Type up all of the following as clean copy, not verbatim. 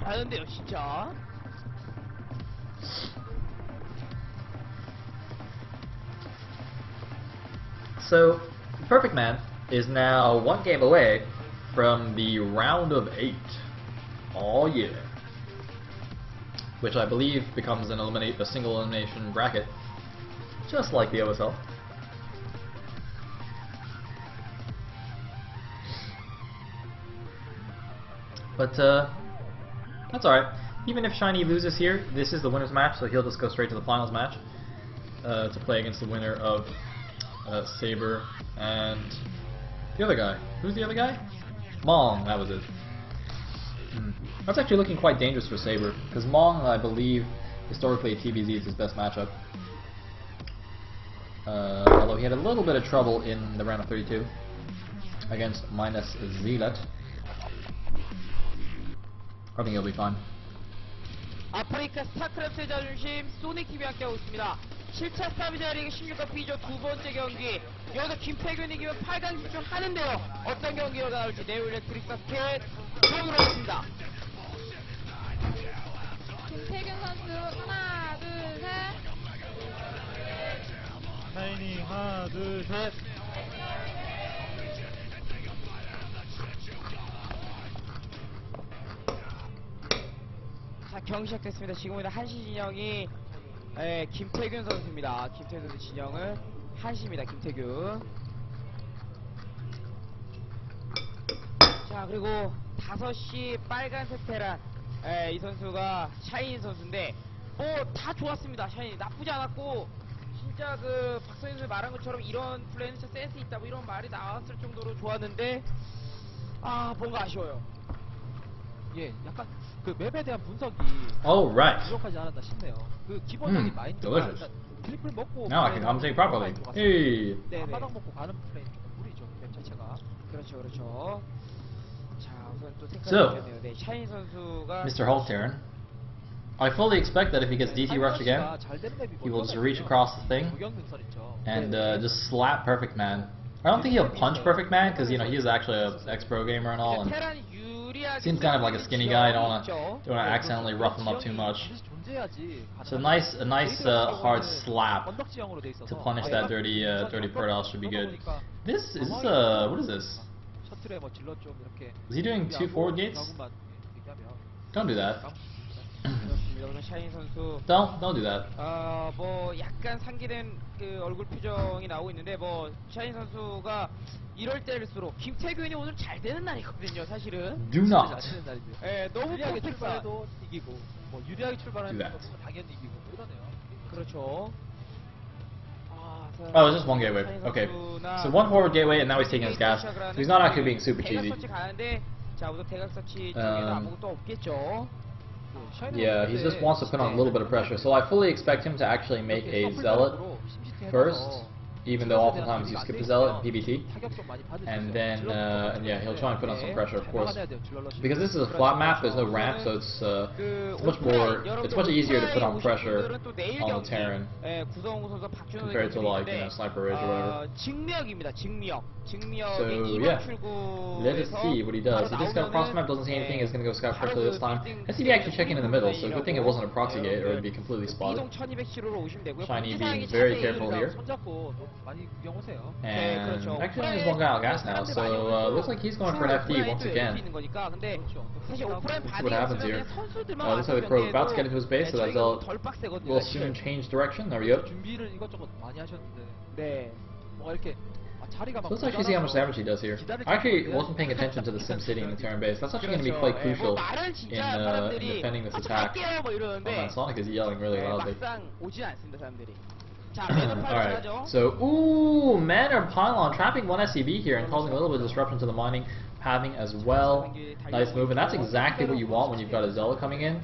잘하는데요, 진짜. So, Perfect Man is now one game away from the round of 8. Oh yeah. Which I believe becomes a single elimination bracket, just like the OSL. But that's alright. Even if Shiny loses here, this is the winner's match, so he'll just go straight to the finals match to play against the winner of Sabre and the other guy. Who's the other guy? Mong, that was it. That's actually looking quite dangerous for Sabre, because Mong, I believe, historically at TBZ is his best matchup. Although he had a little bit of trouble in the round of 32 against minus Zealot. I think he'll be fine. 아프리카 스타크래프트의 자존심 소닉TV 함께하고 있습니다. 7차 스타비자 리그 16강 B조 두 번째 경기. 여기서 김태균이 이기면 8강 진출하는데요. 어떤 경기가 나올지 네오 일렉트릭 바스켓 들어오도록 하겠습니다. 김태균 선수 하나 둘 셋. 샤이니 하나 둘 셋. 자, 경기 시작됐습니다. 지금부터 한시 진영이 김태균 선수입니다. 김태균 선수 진영은 한시입니다. 김태균. 자, 그리고 5시 빨간색 테란 이 선수가 샤이니 선수인데 뭐 다 좋았습니다. 샤이니 나쁘지 않았고 진짜 그 박성현 선수 말한 것처럼 이런 플레이는 진짜 센스 있다 뭐 이런 말이 나왔을 정도로 좋았는데 아 뭔가 아쉬워요. 예, 약간 그 맵에 대한 분석이 Alright. 부족하지 않았나 싶네요. 그 기본적인 마인드가 delicious. 트리플 먹고 Now I can commentate properly. Hey. 한 바닥 먹고 가는 플레이 좀 무리죠. 맵 자체가. 그렇죠, 그렇죠. 자, 우선 또 So, 생각해보네요. 네, 샤이니 선수가 Mr. Holtern, I fully expect that if he gets DT Rush again, he will just reach across the thing and just slap Perfect Man. I don't think he'll punch Perfect Man because you know he is actually an ex-pro gamer and all, and seems kind of like a skinny guy. Don't want to accidentally rough him up too much. So a nice hard slap to punish that dirty Perdal should be good. This is what is this? Is he doing 2 forward gates? Don't do that. 샤이니 선수 Don't do that. 뭐 약간 상기된 그 얼굴 표정이 나오고 있는데 뭐 샤이니 선수가 이럴 때일수록 김태균이 오늘 잘 되는 날이거든요, 사실은. Do not. 예, 너무 유리하게 퍼펙트한. 출발해도 이기고 뭐 유리하게 출발하면 Do that. 당연히 이기고 뭐 이러네요. 그렇죠. Oh, it's just one gateway. Okay. So one forward gateway, and now he's taking his gas. So he's not actually being super cheesy. 자, 우선 대각서치 쪽에는 아무것도 없겠죠. Yeah, he just wants to put on a little bit of pressure. So I fully expect him to actually make a Zealot first, even though oftentimes you skip the Zealot in PBT. And then, and yeah, he'll try and put on some pressure, of course. Because this is a flat map, there's no ramp, so it's much easier to put on pressure on the Terran compared to like, you know, Sniper Ridge or whatever. So yeah, let us see what he does. He just got cross map, doesn't see anything, is going to go scout quickly this time. SCB actually checking in the middle, so good thing it wasn't a proxy gate or it'd be completely spotted. Shiny being very careful here. And actually only has one guy on gas now, so looks like he's going for an FD once again. See what happens here. Looks like the pro is about to get into his base, so that Zealot will soon change direction. There we go. So let's actually see how much damage he does here. I actually wasn't paying attention to the SimCity in the Terran base. That's actually going to be quite crucial in defending this attack. Oh man, Sonic is yelling really loudly. Alright, so, ooh, Manor Pylon trapping one SCV here and causing a little bit of disruption to the mining pathing as well. Nice move, and that's exactly what you want when you've got a Zealot coming in.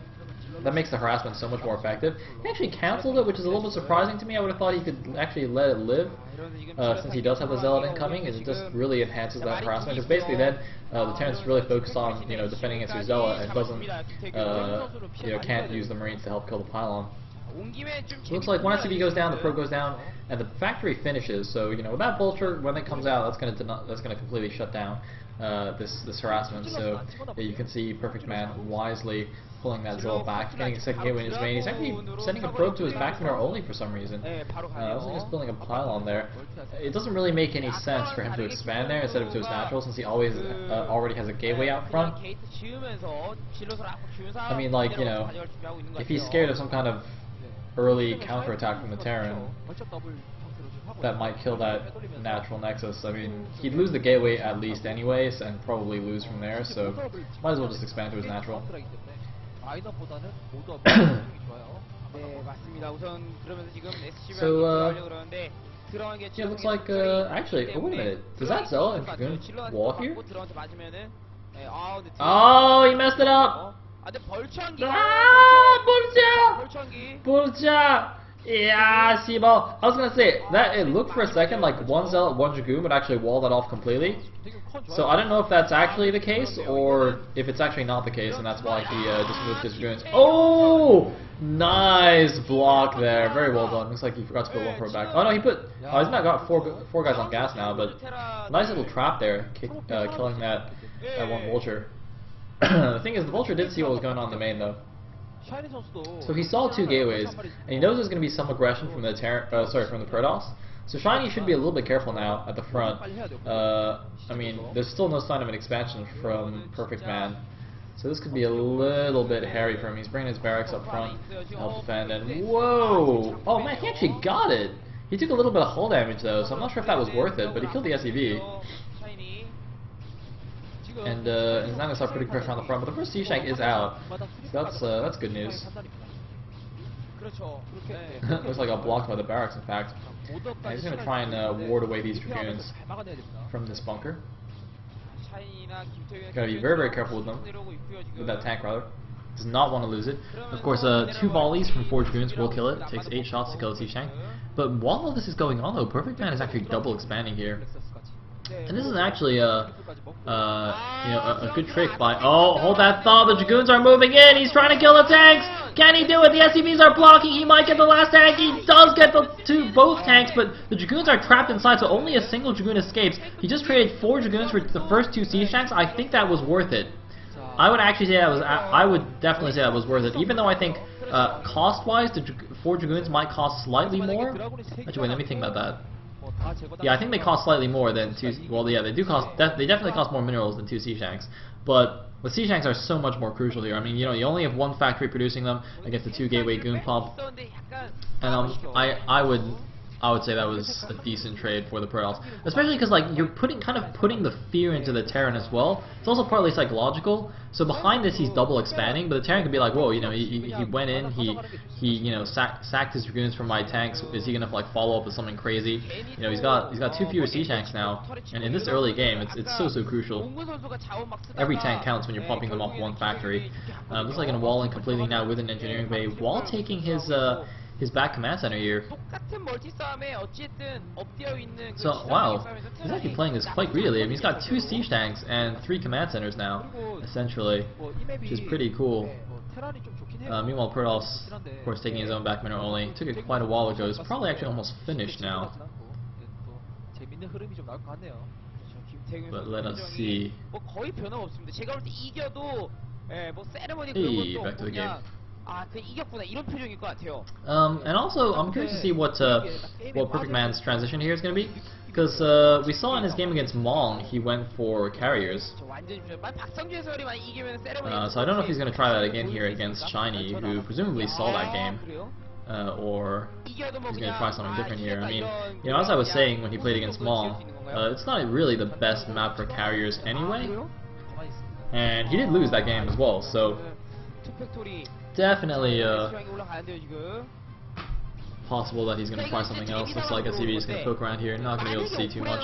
That makes the harassment so much more effective. He actually cancelled it, which is a little bit surprising to me. I would have thought he could actually let it live, since he does have the Zealot incoming, and it just really enhances that harassment. Because basically then, the Terran's really focused on, you know, defending against your Zealot and doesn't, you know, can't use the Marines to help kill the Pylon. So looks like one SCV goes down, the Pro goes down, and the factory finishes. So you know, with that Vulture, when it comes out, that's gonna completely shut down this harassment. So yeah, you can see Perfect Man wisely pulling that Zilla back, getting a second gateway in his main. He's actually sending a probe to his back mirror only for some reason. Also just building a pylon there. It doesn't really make any sense for him to expand there instead of to his natural, since he always already has a gateway out front. I mean, like, you know, if he's scared of some kind of early counterattack from the Terran, that might kill that natural nexus. I mean, he'd lose the gateway at least anyways, and probably lose from there, so might as well just expand to his natural. So, yeah, looks like, actually, oh, wait a minute, does that Zella and Dragoon wall here? Oh, he messed it up! Ah, Bulcha! Yeah, Sibo. I was gonna say that it looked for a second like one Zealot, one Dragoon would actually wall that off completely. So I don't know if that's actually the case or if it's actually not the case, and that's why he just moved his Dragoons. Oh, nice block there. Very well done. Looks like he forgot to put one pro back. Oh no, he put. Oh, he's not got four guys on gas now, but nice little trap there, killing that one Vulture. The thing is, the Vulture did see what was going on in the main though. So he saw two gateways, and he knows there's going to be some aggression from the from the Protoss. So Shiny should be a little bit careful now at the front. I mean, there's still no sign of an expansion from Perfect Man, so this could be a little bit hairy for him. He's bringing his barracks up front to help defend, and whoa! Oh man, he actually got it! He took a little bit of hull damage though, so I'm not sure if that was worth it, but he killed the SEV. And he's now going to start putting pressure on the front, but the first C-Shank is out, so that's good news. Looks like I'll blocked by the barracks, in fact. And he's going to try and ward away these Dragoons from this bunker. Got to be very, very careful with them, with that tank rather. Does not want to lose it. Of course, 2 volleys from 4 Dragoons will kill it. It takes 8 shots to kill the C-Shank. But while all this is going on though, Perfect Man is actually double expanding here. And this is actually a good trick by. Oh, hold that thought! The Dragoons are moving in. He's trying to kill the tanks. Can he do it? The SCVs are blocking. He might get the last tank. He does get both tanks, but the Dragoons are trapped inside, so only a single Dragoon escapes. He just traded 4 Dragoons for the first 2 C-Shanks. I think that was worth it. I would actually say that was. I would definitely say that was worth it, even though I think cost-wise, the 4 Dragoons might cost slightly more. Actually, wait, let me think about that. Yeah, I think they cost slightly more than 2. Well, yeah, they do cost. They definitely cost more minerals than 2 Sea-Shanks. But the Sea-Shanks are so much more crucial here. I mean, you know, you only have 1 factory producing them against the 2 gateway goon pump, and I would say that was a decent trade for the Protoss, especially because like you're kind of putting the fear into the Terran as well. It's also partly psychological. So behind this, he's double expanding, but the Terran could be like, whoa, you know, he went in, he you know sacked his Dragoons from my tanks. Is he gonna like follow up with something crazy? You know, he's got 2 fewer C-Shanks now, and in this early game, it's so crucial. Every tank counts when you're pumping them off 1 factory. Looks like in walling completely now with an engineering bay, while taking his back command center here. So, wow, he's actually playing this quite greedily. I mean, he's got 2 siege tanks and 3 command centers now, essentially, which is pretty cool. Meanwhile, Protoss, of course, taking his own back mineral only. Took it quite a while ago. It's probably actually almost finished now. But let us see. Hey, back to the game. And also, I'm curious to see what Perfect Man's transition here is going to be, because we saw in his game against Mong, he went for carriers. So I don't know if he's going to try that again here against Shiny, who presumably saw that game, or he's going to try something different here. I mean, you know, as I was saying when he played against Mong, it's not really the best map for carriers anyway, and he did lose that game as well. So definitely possible that he's going to try something else. Looks like SCV is going to poke around here, not going to be able to see too much.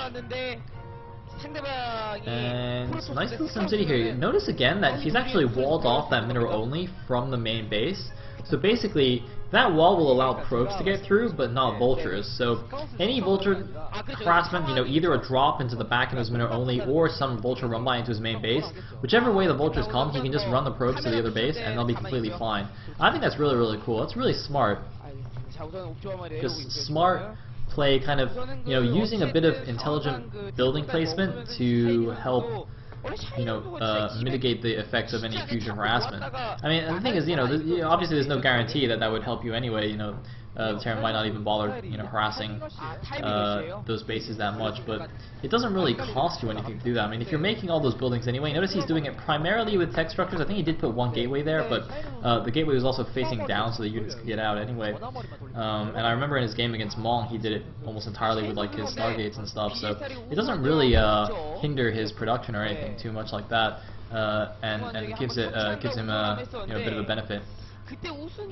And some nice little SimCity here. Notice again that he's actually walled off that mineral only from the main base. So basically, that wall will allow probes to get through, but not vultures. So any vulture harassment, you know, either a drop into the back of his mineral only, or some vulture run by into his main base, whichever way the vultures come, he can just run the probes to the other base, and they'll be completely fine. I think that's really cool. That's really smart. Just smart play, kind of, you know, using a bit of intelligent building placement to help you know, mitigate the effects of any future harassment. I mean, the thing is, you know, obviously there's no guarantee that that would help you anyway. You know, the Terran might not even bother, you know, harassing those bases that much, but it doesn't really cost you anything to do that. I mean, if you're making all those buildings anyway, notice he's doing it primarily with tech structures. I think he did put one gateway there, but the gateway was also facing down so the units could get out anyway. And I remember in his game against Mong, he did it almost entirely with like his stargates and stuff, so it doesn't really hinder his production or anything too much like that, and it gives him you know, a bit of a benefit.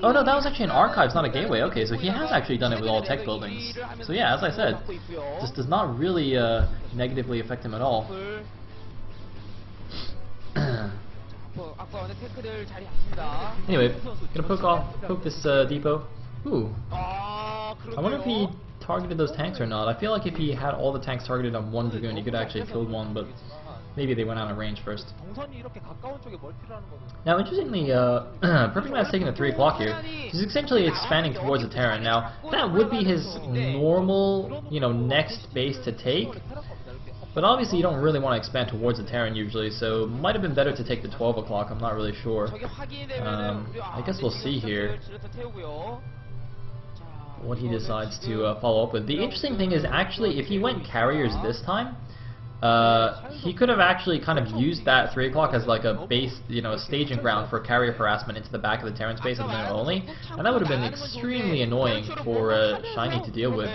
Oh no, that was actually an archives, not a gateway. Okay, so he has actually done it with all tech buildings. So yeah, as I said, this does not really negatively affect him at all. Anyway, gonna poke this depot. Ooh. I wonder if he targeted those tanks or not. I feel like if he had all the tanks targeted on one Dragoon, he could actually have killed one, but maybe they went out of range first. Now, interestingly, Perfect Man's taking the 3 o'clock here. He's essentially expanding towards the Terran. Now, that would be his normal, you know, next base to take. But obviously, you don't really want to expand towards the Terran usually, so it might have been better to take the 12 o'clock. I'm not really sure. I guess we'll see here what he decides to follow up with. The interesting thing is, actually, if he went carriers this time, he could have actually kind of used that 3 o'clock as like a base, you know, a staging ground for carrier harassment into the back of the Terran space at the minute only, and that would have been extremely annoying for Shiny to deal with.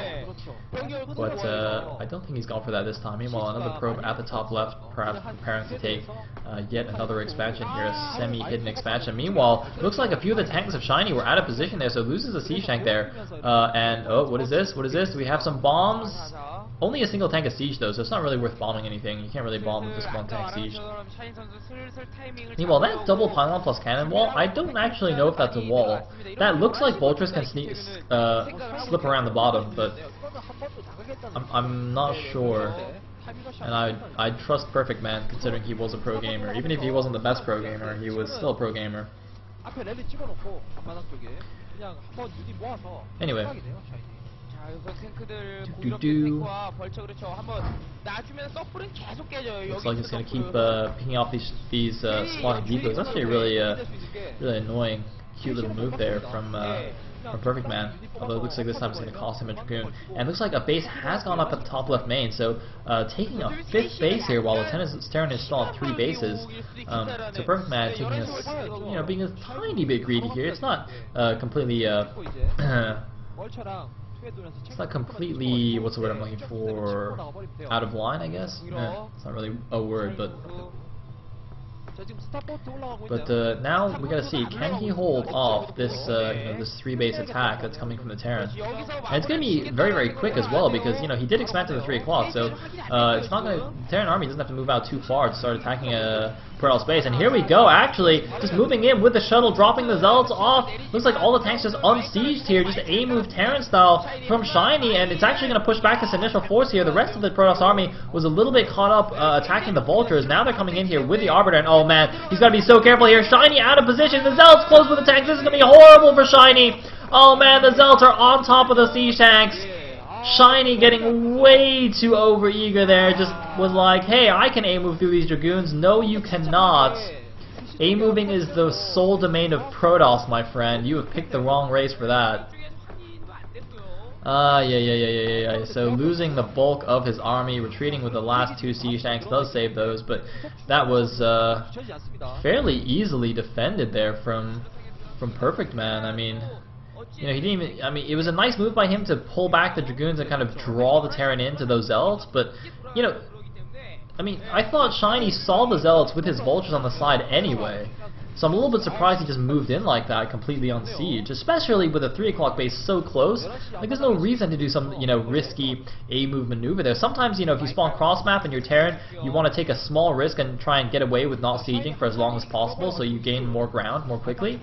But I don't think he's gone for that this time. Meanwhile, another probe at the top left, perhaps preparing to take yet another expansion here, a semi-hidden expansion. Meanwhile, looks like a few of the tanks of Shiny were out of position there, so loses a siege tank there. And oh, what is this? What is this? Do we have some bombs? Only a single tank of siege though, so it's not really worth bombing anything. You can't really bomb with just one tank siege. Meanwhile, that double pylon plus cannon wall, I don't actually know if that's a wall. That looks like vultures can slip around the bottom, but I'm not sure. And I trust Perfect Man, considering he was a pro gamer. Even if he wasn't the best pro gamer, he was still a pro gamer. Anyway. Looks like it's going to keep picking off these spawning depots. That's actually really annoying, cute little move there from Perfect Man. Although it looks like this time it's going to cost him a Dragoon. And it looks like a base has gone up at the top left main, so taking a 5th base here while the Terran is still on 3 bases. So Perfect Man taking this, you know, being a tiny bit greedy here. It's not completely it's not completely, what's the word I'm looking for, out of line, I guess? It's not really a word, but now we gotta see, can he hold off this you know, this 3-base attack that's coming from the Terran? And it's gonna be very, very quick as well, because, you know, he did expand to the 3 o'clock, so it's not gonna, the Terran army doesn't have to move out too far to start attacking Pearl space. And here we go, actually, just moving in with the shuttle, dropping the Zealots off. Looks like all the tanks just unsieged here, just a move Terran style from Shiny, and it's actually gonna push back this initial force here. The rest of the Protoss army was a little bit caught up attacking the Vultures. Now they're coming in here with the Arbiter, and oh man, he's gotta be so careful here. Shiny out of position, the Zealots close with the tanks. This is gonna be horrible for Shiny. Oh man, the Zealots are on top of the siege tanks. Shiny getting way too overeager there, just was like, hey, I can A-move through these Dragoons. No, you cannot. A-moving is the sole domain of Protoss, my friend. You have picked the wrong race for that. Yeah. So losing the bulk of his army, retreating with the last 2 siege tanks does save those, but that was fairly easily defended there from Perfect Man. I mean, you know, he didn't even, I mean, it was a nice move by him to pull back the Dragoons and kind of draw the Terran into those Zealots, but, you know, I mean, I thought Shiny saw the Zealots with his Vultures on the side anyway, so I'm a little bit surprised he just moved in like that, completely on siege, especially with a 3 o'clock base so close. Like, there's no reason to do some, you know, risky A-move maneuver there. Sometimes, you know, if you spawn cross-map and you're Terran, you want to take a small risk and try and get away with not sieging for as long as possible so you gain more ground more quickly.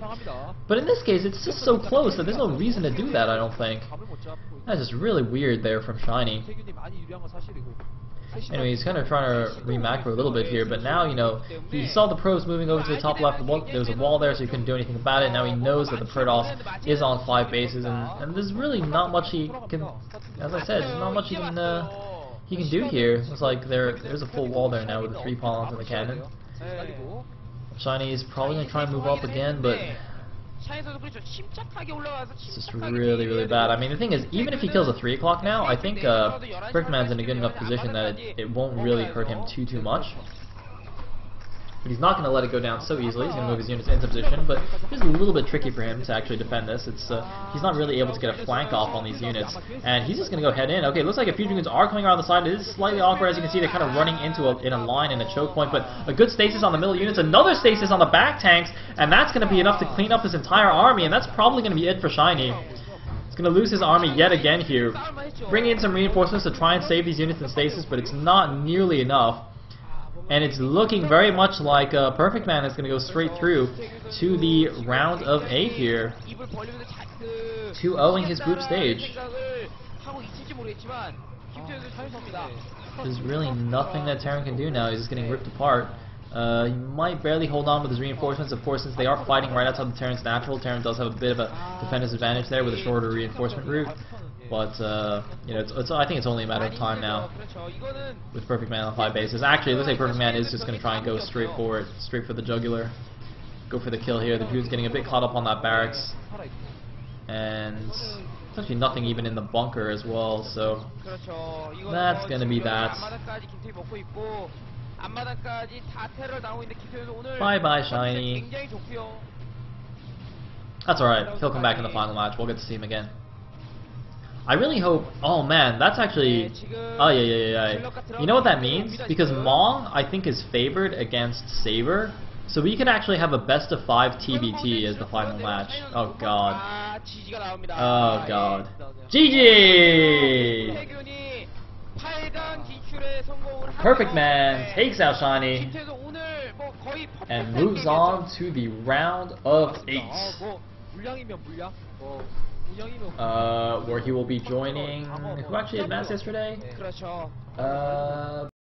But in this case, it's just so close that there's no reason to do that, I don't think. That's just really weird there from Shiny. Anyway, he's kind of trying to re-macro a little bit here, but now, you know, he saw the probes moving over to the top left. There was a wall there, so he couldn't do anything about it. Now he knows that the Protoss is on 5 bases, and there's really not much he can, as I said, there's not much he he can do here. Looks like there's a full wall there now with the 3 pylons and the cannon. Shiny is probably going to try and move up again, but it's just really, really bad. I mean, the thing is, even if he kills a 3 o'clock now, I think Perfect Man's in a good enough position that it won't really hurt him too much. But he's not going to let it go down so easily. He's going to move his units into position, but it's a little bit tricky for him to actually defend this. It's he's not really able to get a flank off on these units, and he's just going to go head in. Okay, it looks like a few units are coming around the side. It is slightly awkward, as you can see. They're kind of running into in a line in a choke point, but a good stasis on the middle units, another stasis on the back tanks, and that's going to be enough to clean up his entire army, and that's probably going to be it for Shiny. He's going to lose his army yet again here. Bringing in some reinforcements to try and save these units in stasis, but it's not nearly enough. And it's looking very much like Perfect Man is going to go straight through to the round of 8 here, 2-0ing his group stage. There's really nothing that Terran can do now. He's just getting ripped apart. He might barely hold on with his reinforcements, of course, since they are fighting right outside the Terran's natural. Terran does have a bit of a defender's advantage there with a shorter reinforcement route. But, you know, I think it's only a matter of time now with Perfect Man on 5 bases. Actually, let's say Perfect Man is just going to try and go straight forward, straight for the jugular. Go for the kill here. The dude's getting a bit caught up on that barracks. And essentially nothing even in the bunker as well, so that's going to be that. Bye-bye, Shiny. That's alright. He'll come back in the final match. We'll get to see him again. I really hope... Oh man, that's actually... Oh yeah. You know what that means? Because Mong, I think, is favored against Saber. So we can actually have a best of 5 TBT as the final match. Oh god. Oh god. GG! Perfect Man takes out Shiny and moves on to the round of 8. Where he will be joining... Who actually advanced yesterday?